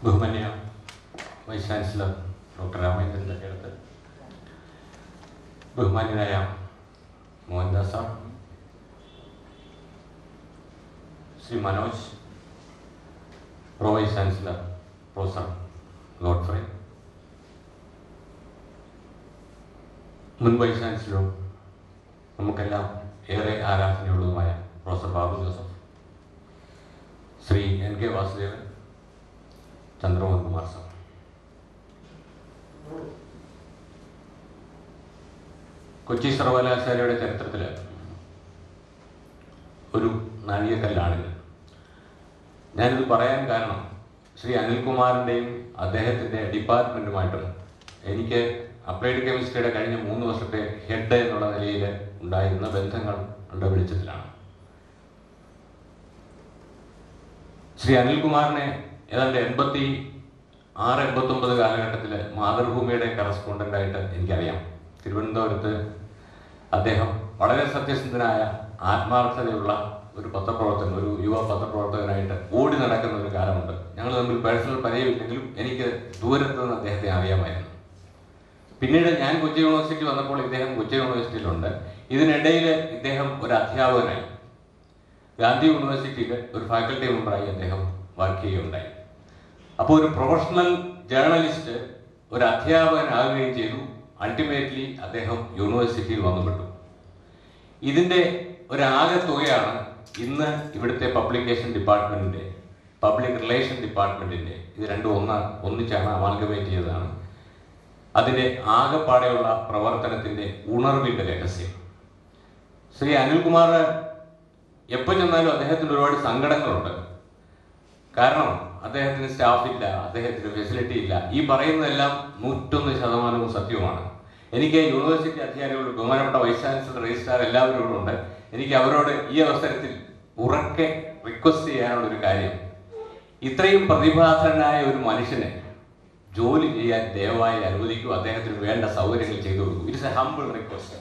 ബഹുമാന്യ vice chancellor doctor Ramendran Thayyaduth, ബഹുമാന്യനായ Mohandas sir, Shri Manoj, pro vice chancellor professor Godfrey, മുൻ വൈസ് ചാൻസലറും നമുക്കെല്ലാം ഏറെ ആരാധനയുള്ളതുമായ professor Babu Joseph, Shri N K Vasudevan, Chandramohan Kumar sir, Kochi സർവകലാശാലയുടെ ചരിത്രത്തിൽ ഒരു നാഴികക്കല്ലാണിത്. ഞാനിത് പറയാൻ കാരണം ശ്രീ അനിൽകുമാറിൻ്റെയും അദ്ദേഹത്തിൻ്റെ ഡിപ്പാർട്ട്മെൻറ്റുമായിട്ടും എനിക്ക് അപ്ലൈഡ് കെമിസ്ട്രിയുടെ കഴിഞ്ഞ 3 വർഷത്തെ ഹെഡ് എന്നുള്ള നിലയിൽ ഉണ്ടായിരുന്ന ബന്ധങ്ങളുടെ വെളിച്ചത്തിലാണ്. ശ്രീ അനിൽകുമാറിനെ ഏതാണ്ട് 86-89 കാലഘട്ടത്തിൽ മാതൃഭൂമിയുടെ കറസ്പോണ്ടൻ്റായിട്ട് എനിക്കറിയാം. തിരുവനന്തപുരത്ത് അദ്ദേഹം വളരെ സത്യസന്ധനായ ആത്മാർത്ഥതയുള്ള ഒരു പത്രപ്രവർത്തകൻ, ഒരു യുവ പത്രപ്രവർത്തകനായിട്ട് ഓടി നടക്കുന്ന ഒരു കാലമുണ്ട്. ഞങ്ങൾ തമ്മിൽ പേഴ്സണൽ പരിചയമില്ലെങ്കിലും എനിക്ക് ദൂരത്ത് നിന്ന് അദ്ദേഹത്തെ അറിയാമായിരുന്നു. പിന്നീട് ഞാൻ കൊച്ചി യൂണിവേഴ്സിറ്റി വന്നപ്പോൾ ഇദ്ദേഹം കൊച്ചി യൂണിവേഴ്സിറ്റിയിലുണ്ട്. ഇതിനിടയിൽ ഇദ്ദേഹം ഒരു അധ്യാപകനായി ഗാന്ധി യൂണിവേഴ്സിറ്റിയിൽ ഒരു ഫാക്കൽറ്റി മെമ്പറായി അദ്ദേഹം വർക്ക് ചെയ്യുകയുണ്ടായി. അപ്പോൾ ഒരു പ്രൊഫഷണൽ ജേർണലിസ്റ്റ് ഒരു അധ്യാപകനാകുകയും ചെയ്തു. അൾട്ടിമേറ്റ്ലി അദ്ദേഹം യൂണിവേഴ്സിറ്റിയിൽ വന്നുപെട്ടു. ഇതിൻ്റെ ഒരാകെ തുകയാണ് ഇന്ന് ഇവിടുത്തെ പബ്ലിക്കേഷൻ ഡിപ്പാർട്ട്മെൻറ്റിൻ്റെ, പബ്ലിക് റിലേഷൻ ഡിപ്പാർട്ട്മെൻറ്റിൻ്റെ, ഇത് രണ്ടും ഒന്നിച്ചാണ് അമാൽഗമേറ്റ് ചെയ്തതാണ്, അതിൻ്റെ ആകെപ്പാടെയുള്ള പ്രവർത്തനത്തിൻ്റെ ഉണർവിൻ്റെ രഹസ്യം. ശ്രീ അനിൽകുമാർ എപ്പോൾ ചെന്നാലും അദ്ദേഹത്തിന് ഒരുപാട് സങ്കടങ്ങളുണ്ട്. കാരണം അദ്ദേഹത്തിന് സ്റ്റാഫില്ല, അദ്ദേഹത്തിന് ഫെസിലിറ്റി ഇല്ല. ഈ പറയുന്നതെല്ലാം 101% സത്യവുമാണ്. എനിക്ക് യൂണിവേഴ്സിറ്റി അധികാരികളോട്, ബഹുമാനപ്പെട്ട വൈസ് ചാൻസലർ, രജിസ്ട്രാർ എല്ലാവരോടും ഉണ്ട്. എനിക്ക് അവരോട് ഈ അവസരത്തിൽ ഉറക്കെ റിക്വസ്റ്റ് ചെയ്യാനുള്ളൊരു കാര്യം, ഇത്രയും പ്രതിഭാധനായ ഒരു മനുഷ്യനെ ജോലി ചെയ്യാൻ ദയവായി അനുവദിക്കൂ, അദ്ദേഹത്തിന് വേണ്ട സൗകര്യങ്ങൾ ചെയ്തു കൊടുക്കൂ. It's A humble request.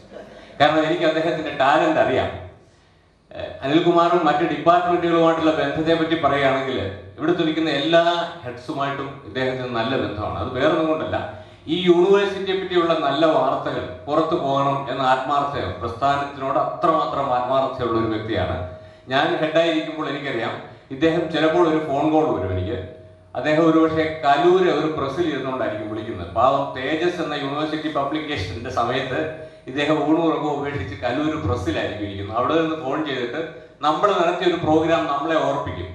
കാരണം എനിക്ക് അദ്ദേഹത്തിൻ്റെ ടാലൻ്റ് അറിയാം. അനിൽകുമാറും മറ്റ് ഡിപ്പാർട്ട്മെൻറ്റുകളുമായിട്ടുള്ള ബന്ധത്തെ പറ്റി പറയുകയാണെങ്കിൽ ഇവിടെ തുലിക്കുന്ന എല്ലാ ഹെഡ്സുമായിട്ടും ഇദ്ദേഹത്തിന് നല്ല ബന്ധമാണ്. അത് വേറൊന്നും കൊണ്ടല്ല, ഈ യൂണിവേഴ്സിറ്റിയെ പറ്റിയുള്ള നല്ല വാർത്തകൾ പുറത്തു പോകണം എന്ന ആത്മാർത്ഥത, പ്രസ്ഥാനത്തിനോട് അത്രമാത്രം ആത്മാർത്ഥതയുള്ള ഒരു വ്യക്തിയാണ്. ഞാൻ ഹെഡായിരിക്കുമ്പോൾ എനിക്കറിയാം, ഇദ്ദേഹം ചിലപ്പോൾ ഒരു ഫോൺ കോൾ വരും എനിക്ക്. അദ്ദേഹം ഒരുപക്ഷെ കലൂര് ഒരു പ്രസ്സിൽ ഇരുന്നുകൊണ്ടായിരിക്കും വിളിക്കുന്നത്. പാവം തേജസ് എന്ന യൂണിവേഴ്സിറ്റി പബ്ലിക്കേഷൻ്റെ സമയത്ത് ഇദ്ദേഹം ഊണുറക്കവും ഉപേക്ഷിച്ച് കലൂര് പ്രസ്സിലായിരിക്കും ഇരിക്കുന്നത്. അവിടെ നിന്ന് ഫോൺ ചെയ്തിട്ട് നമ്മൾ നടത്തിയ ഒരു പ്രോഗ്രാം നമ്മളെ ഓർപ്പിക്കും.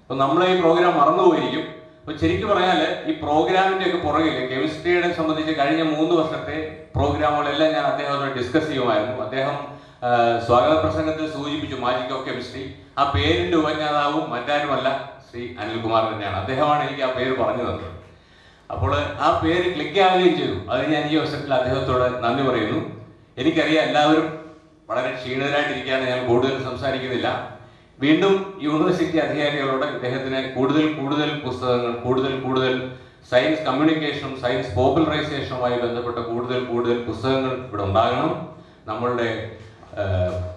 അപ്പോൾ നമ്മളെ ഈ പ്രോഗ്രാം മറന്നുപോയിരിക്കും. അപ്പോൾ ശരിക്കും പറഞ്ഞാൽ ഈ പ്രോഗ്രാമിൻ്റെ ഒക്കെ പുറകിൽ കെമിസ്ട്രിയെ സംബന്ധിച്ച് കഴിഞ്ഞ 3 വർഷത്തെ പ്രോഗ്രാമുകളെല്ലാം ഞാൻ അദ്ദേഹത്തോട് ഡിസ്കസ് ചെയ്യുമായിരുന്നു. അദ്ദേഹം സ്വാഗത പ്രസംഗത്തിൽ സൂചിപ്പിച്ചു മാജിക് ഓഫ് കെമിസ്ട്രി. ആ പേരിൻ്റെ ഉപജ്ഞാതാവും മറ്റാരുമല്ല, ശ്രീ അനിൽകുമാർ തന്നെയാണ്. അദ്ദേഹമാണ് എനിക്ക് ആ പേര് പറഞ്ഞു തന്നത്. അപ്പോൾ ആ പേര് ക്ലിക്ക് ആവുകയും ചെയ്തു. അത് ഞാൻ ഈ അവസരത്തിൽ അദ്ദേഹത്തോട് നന്ദി പറയുന്നു. എനിക്കറിയാം എല്ലാവരും വളരെ ക്ഷീണിതരായിട്ടിരിക്കുകയാണ്, ഞാൻ കൂടുതൽ സംസാരിക്കുന്നില്ല. വീണ്ടും യൂണിവേഴ്സിറ്റി അധികാരികളോട് ഇദ്ദേഹത്തിന് കൂടുതൽ പുസ്തകങ്ങൾ, കൂടുതൽ സയൻസ് കമ്മ്യൂണിക്കേഷനും സയൻസ് പോപ്പുലറൈസേഷനുമായി ബന്ധപ്പെട്ട കൂടുതൽ പുസ്തകങ്ങൾ ഇവിടെ ഉണ്ടാകണം. നമ്മളുടെ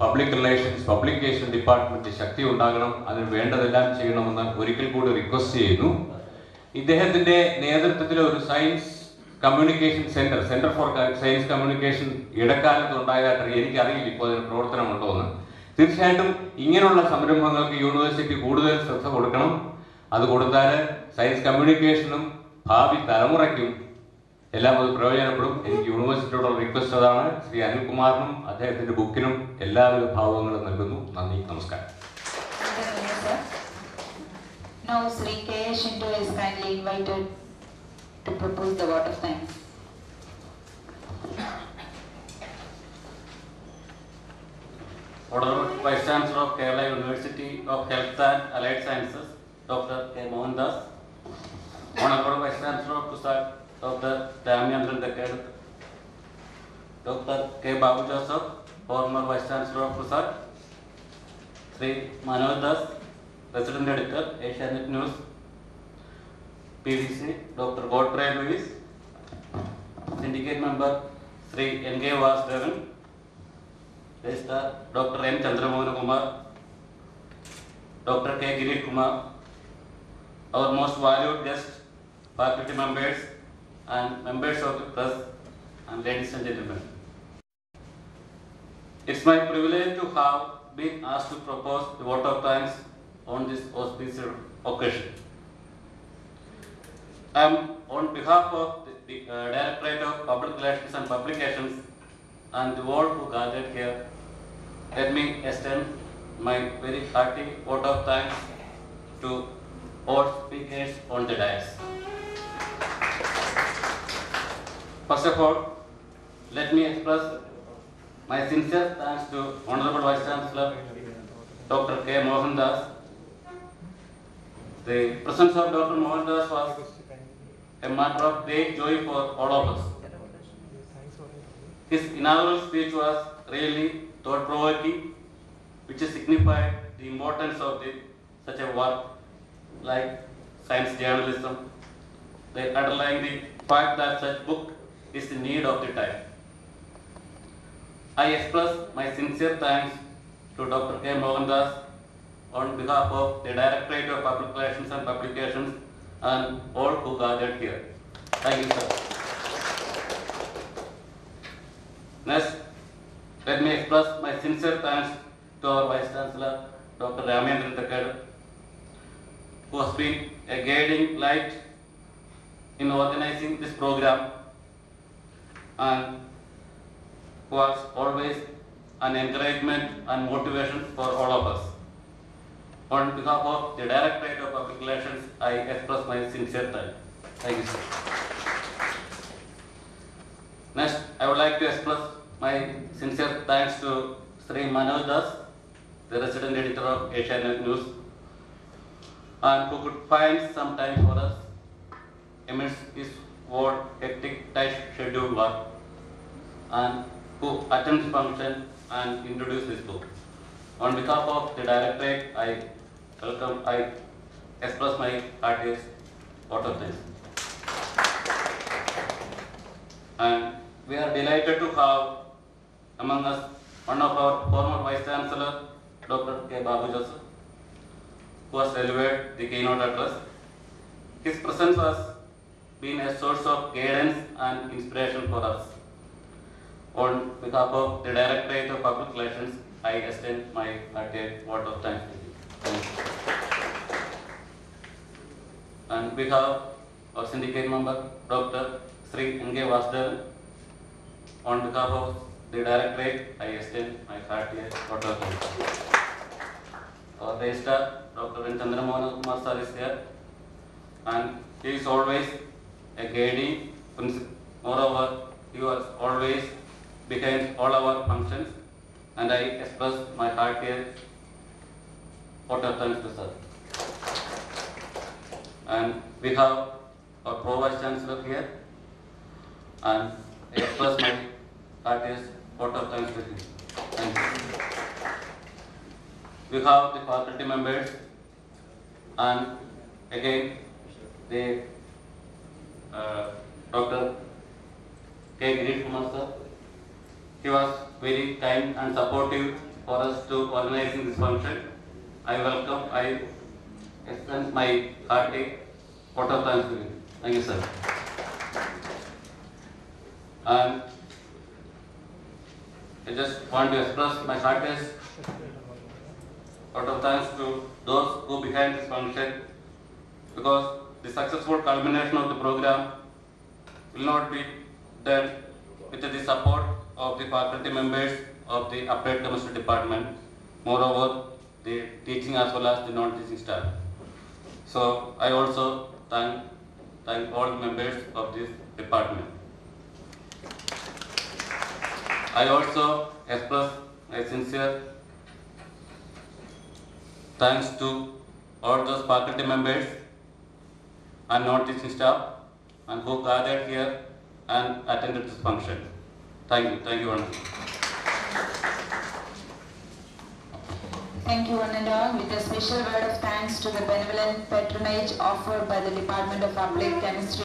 പബ്ലിക് റിലേഷൻസ് പബ്ലിക്കേഷൻ ഡിപ്പാർട്ട്മെന്റ് ശക്തി ഉണ്ടാകണം. അതിന് വേണ്ടതെല്ലാം ചെയ്യണമെന്ന് ഒരിക്കൽ കൂടി റിക്വസ്റ്റ് ചെയ്യുന്നു. ഇദ്ദേഹത്തിന്റെ നേതൃത്വത്തിൽ ഒരു science communication centre for science communication ഇടക്കാലത്ത് ഉണ്ടായതായിട്ട് എനിക്കറിയില്ല ഇപ്പോൾ അതിന് പ്രവർത്തനമുണ്ടോ എന്ന്. തീർച്ചയായിട്ടും ഇങ്ങനെയുള്ള സംരംഭങ്ങൾക്ക് യൂണിവേഴ്സിറ്റി കൂടുതൽ ശ്രദ്ധ കൊടുക്കണം. അത് കൊടുത്താൽ സയൻസ് കമ്മ്യൂണിക്കേഷനും ഭാവി തലമുറയ്ക്കും എല്ലാം അത് പ്രയോജനപ്പെടും. എനിക്ക് യൂണിവേഴ്സിറ്റിയോടുള്ള റിക്വസ്റ്റ് അതാണ്. ശ്രീ അനിൽകുമാറിനും അദ്ദേഹത്തിന്റെ ബുക്കിനും എല്ലാവിധ ഭാവങ്ങളും നൽകുന്നു. നന്ദി, നമസ്കാരം. Now Sri K. Shinto is kindly invited to propose the vote of thanks. Honorable Vice Chancellor of Kerala University of Health and Allied Sciences, Dr. K. Mohandas, Honorable Vice Chancellor of Pusat, Dr. Ramyandran Dekad, Dr. K. Babu Joseph, former Vice Chancellor of Pusat, Sri Manoj Das, President Editor, Asianet News, PVC, Dr. Godfrey Lewis, Syndicate Member, Sri N. K. Vasudevan, Registrar, Dr. N. Chandramohan Kumar, Dr. K. Girish Kumar, our most valued guests, faculty members, and members of the press, and ladies and gentlemen. It's my privilege to have been asked to propose the vote of thanks on this auspicious occasion. I am on behalf of the Directorate of Public Relations and Publications and the world who gathered here, let me extend my very hearty vote of thanks to all speakers on the dais. First of all, let me express my sincere thanks to Honorable Vice Chancellor Dr. K. Mohandas. The presence of Dr. Mohandas was a matter of great joy for all of us. His inaugural speech was really thought-provoking, which signified the importance of such a work like science journalism, underlying the fact that such book is the need of the time. I express my sincere thanks to Dr. K. Mohandas on behalf of the Directorate of Public Relations and Publications and all who gathered here. Thank you, sir. Next, let me express my sincere thanks to our Vice Chancellor, Dr. Ramendran Thakad, who has been a guiding light in organizing this program and who was always an encouragement and motivation for all of us. On behalf of the Directorate of Public Relations, I express my sincere thanks. Thank you, sir. Next, I would like to express my sincere thanks to Sri Manoj Das, the resident editor of Asianet News, and who could find some time for us amidst his whole hectic, tight scheduled work, and who attended the function and introduced this book. On behalf of the Directorate, I express my heartiest vote of thanks. And we are delighted to have among us one of our former Vice Chancellor, Dr. K. Babu Joseph, who has delivered the keynote address. His presence has been a source of guidance and inspiration for us. On behalf of the Directorate of Public Relations, I extend my heartiest vote of thanks to you. Thank you. And we have our syndicate member, Dr. Sri N.K. Vasudevan. On behalf of the Directorate, I extend my heartiest vote of thanks. Our registrar, Dr. N. Chandramohan Kumar sir is here, and he is always a guiding principle. Moreover, he was always behind all our functions, and I express my heartiest vote of thanks to sir. And we have our Pro-Vice Chancellor here, and I express my heartiest vote of thanks to him. Thank you. We have the faculty members, and again the Dr. K. Girish Kumar sir. He was very kind and supportive for us to organizing this function. I extend my hearty vote of thanks to him. Thank you, sir. And I just want to express my heartiest vote of thanks to those who behind this function, because the successful culmination of the program will not be done with the support of the faculty members of the Applied Chemistry Department, moreover the teaching as well as the non-teaching staff. So I also thank all the members of this department. I also express my sincere thanks to all those faculty members and non-teaching staff and who gathered here and attended this function. Thank you very much. Thank you one and all, with a special word of thanks to the benevolent patronage offered by the Department of Applied Chemistry.